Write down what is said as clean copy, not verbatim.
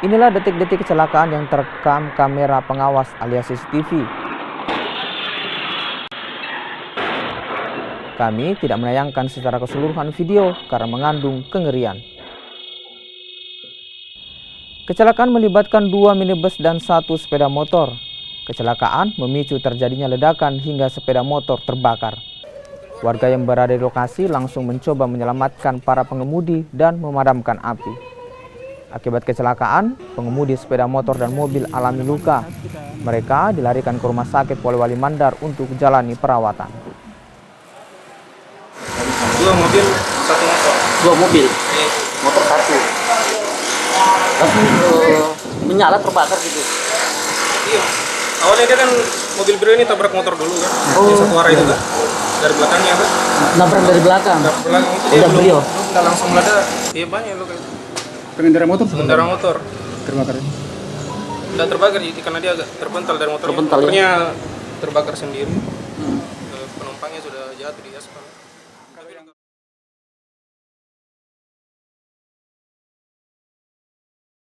Inilah detik-detik kecelakaan yang terekam kamera pengawas alias CCTV. Kami tidak menayangkan secara keseluruhan video karena mengandung kengerian. Kecelakaan melibatkan 2 minibus dan 1 sepeda motor. Kecelakaan memicu terjadinya ledakan hingga sepeda motor terbakar. Warga yang berada di lokasi langsung mencoba menyelamatkan para pengemudi dan memadamkan api. Akibat kecelakaan, pengemudi sepeda motor dan mobil alami luka. Mereka dilarikan ke Rumah Sakit Polewali Mandar untuk menjalani perawatan. 2 mobil, 1 motor. 2 mobil, motor 1. Tapi menyala terbakar gitu. Iya. Awalnya dia kan mobil biru ini tabrak motor dulu kan. Yang satu arah itu kan. Dari belakangnya kan. Nabrak dari belakang. Dari belakang itu dia belum langsung meledak. Iya banyak loh kayak. Pengendara motor? Pengendara motor. Terbakar. Dan terbakar karena dia agak terpental dari motornya. Terpental, motornya terbakar sendiri. Penumpangnya sudah jatuh di aspal.